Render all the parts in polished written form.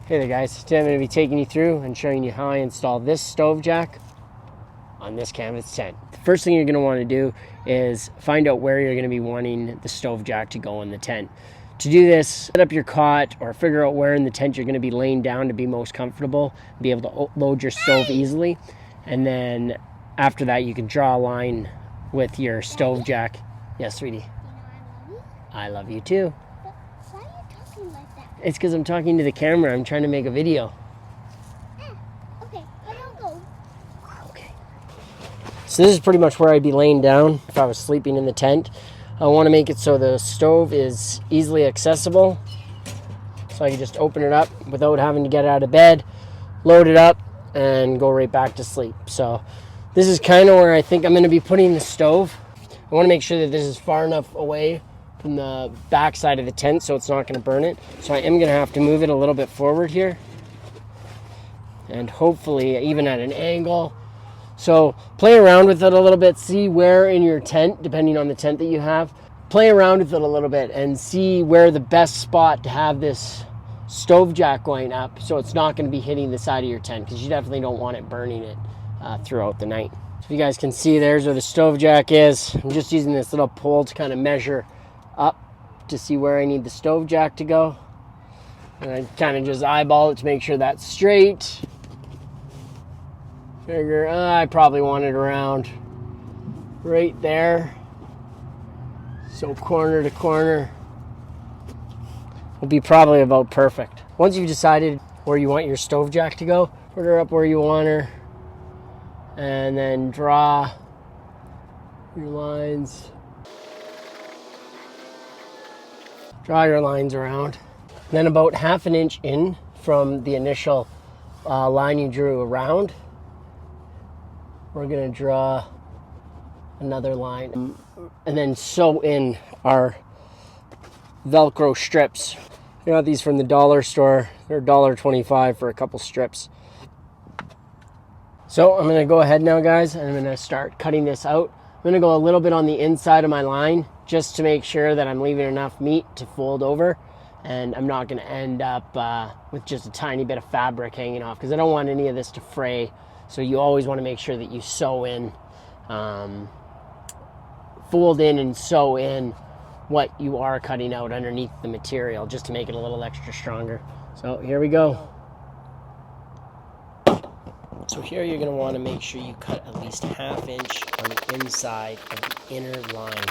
Hey there guys, today I'm going to be taking you through and showing you how I install this stove jack on this canvas tent. The first thing you're going to want to do is find out where you're going to be wanting the stove jack to go in the tent. To do this, set up your cot or figure out where in the tent you're going to be laying down to be most comfortable, be able to load your stove easily, and then after that you can draw a line with your stove jack. Yes, sweetie. I love you too. Why are you talking like that? It's because I'm talking to the camera. I'm trying to make a video. Okay, I don't go. Okay. So this is pretty much where I'd be laying down if I was sleeping in the tent. I want to make it so the stove is easily accessible. So I can just open it up without having to get out of bed, load it up, and go right back to sleep. So this is kind of where I think I'm going to be putting the stove. I want to make sure that this is far enough away from the back side of the tent so it's not going to burn it. So I am going to have to move it a little bit forward here, and hopefully even at an angle. So play around with it a little bit, see where in your tent, depending on the tent that you have, play around with it a little bit and see where the best spot to have this stove jack going up so it's not going to be hitting the side of your tent, because you definitely don't want it burning it throughout the night. So if you guys can see, there's where the stove jack is. I'm just using this little pole to kind of measure up to see where I need the stove jack to go, and I kind of just eyeball it to make sure that's straight. Figure I probably want it around right there, so corner to corner will be probably about perfect. Once you've decided where you want your stove jack to go, put her up where you want her, and then draw your lines. Draw your lines around. Then about half an inch in from the initial line you drew around, we're going to draw another line and then sew in our velcro strips. I got these from the dollar store. They're $1.25 for a couple strips. So I'm going to go ahead now, guys, and I'm going to start cutting this out. I'm going to go a little bit on the inside of my line just to make sure that I'm leaving enough meat to fold over, and I'm not going to end up with just a tiny bit of fabric hanging off, because I don't want any of this to fray. So you always want to make sure that you sew in, fold in and sew in what you are cutting out underneath the material, just to make it a little extra stronger. So here we go. So here you're going to want to make sure you cut at least ½ inch on the inside of the inner line.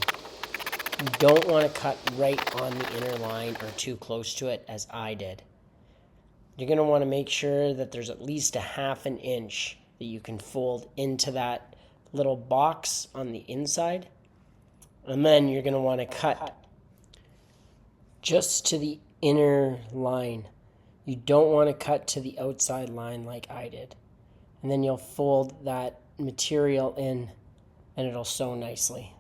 You don't want to cut right on the inner line or too close to it, as I did. You're going to want to make sure that there's at least ½ inch that you can fold into that little box on the inside. And then you're going to want to cut just to the inner line. You don't want to cut to the outside line like I did. And then you'll fold that material in and it'll sew nicely.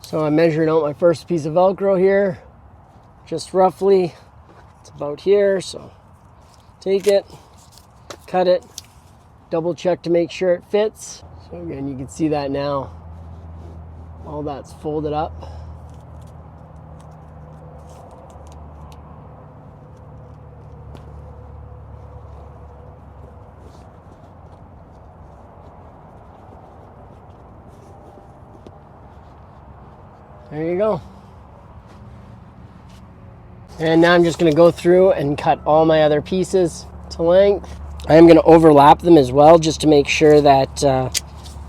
So I'm measuring out my first piece of Velcro here, just roughly. It's about here, so take it, cut it, double check to make sure it fits. So again, you can see that now. All that's folded up. There you go. And now I'm just going to go through and cut all my other pieces to length. I am going to overlap them as well, just to make sure that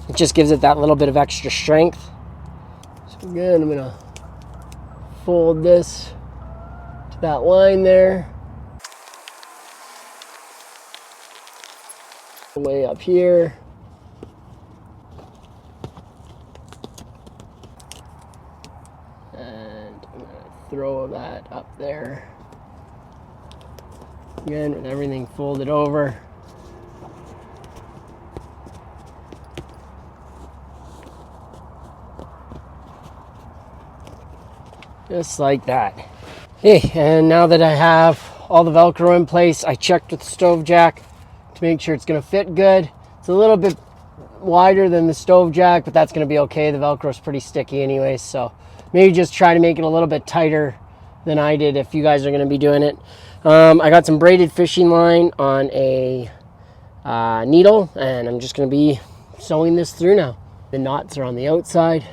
it just gives it that little bit of extra strength. So again, I'm going to fold this to that line there. Way up here. Throw that up there. Again, with everything folded over. Just like that. Okay, and now that I have all the Velcro in place. I checked with the stove jack to make sure it's going to fit good. It's a little bit wider than the stove jack, but that's going to be okay. The Velcro is pretty sticky anyways, so maybe just try to make it a little bit tighter than I did if you guys are going to be doing it. I got some braided fishing line on a needle, and I'm just going to be sewing this through now. The knots are on the outside.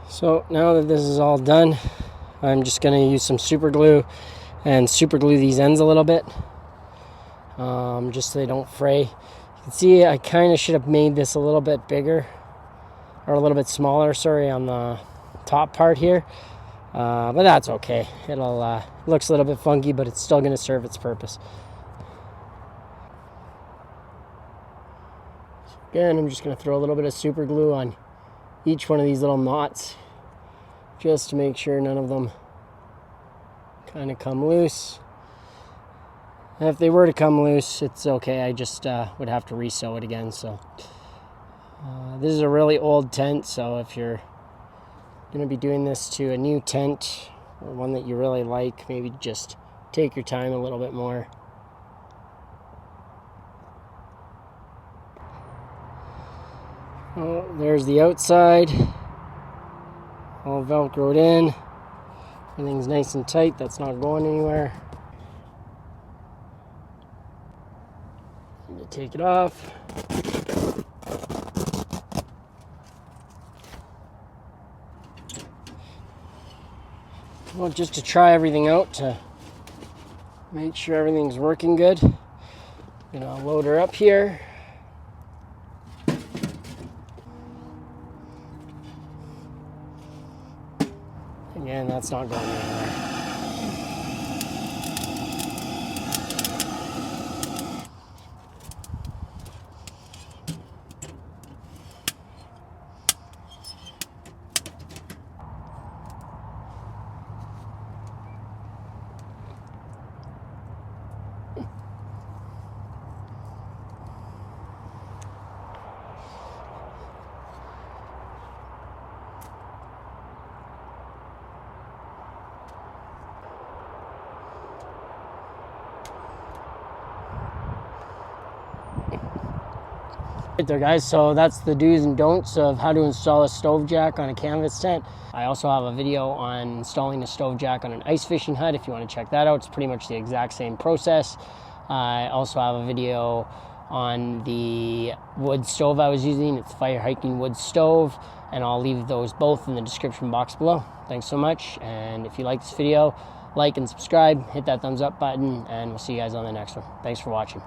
So now that this is all done, I'm just going to use some super glue and super glue these ends a little bit, just so they don't fray. You can see I kind of should have made this a little bit bigger, or a little bit smaller, sorry, on the top part here, but that's okay. It looks a little bit funky, but it's still going to serve its purpose. Again, I'm just going to throw a little bit of super glue on each one of these little knots, just to make sure none of them kind of come loose. And if they were to come loose, it's okay. I just would have to re-sew it again. So this is a really old tent, so if you're going to be doing this to a new tent or one that you really like, maybe just take your time a little bit more. Oh, there's the outside, all Velcroed in. Everything's nice and tight. That's not going anywhere. I'm going to take it off. Well, just to try everything out, to make sure everything's working good, I'm going to load her up here. Again, that's not going anywhere. Right there, guys, so that's the do's and don'ts of how to install a stove jack on a canvas tent. I also have a video on installing a stove jack on an ice fishing hut if you want to check that out. It's pretty much the exact same process. I also have a video on the wood stove I was using. It's Fire Hiking Wood Stove, and I'll leave those both in the description box below. Thanks so much, and if you like this video, like and subscribe, hit that thumbs up button, and we'll see you guys on the next one. Thanks for watching.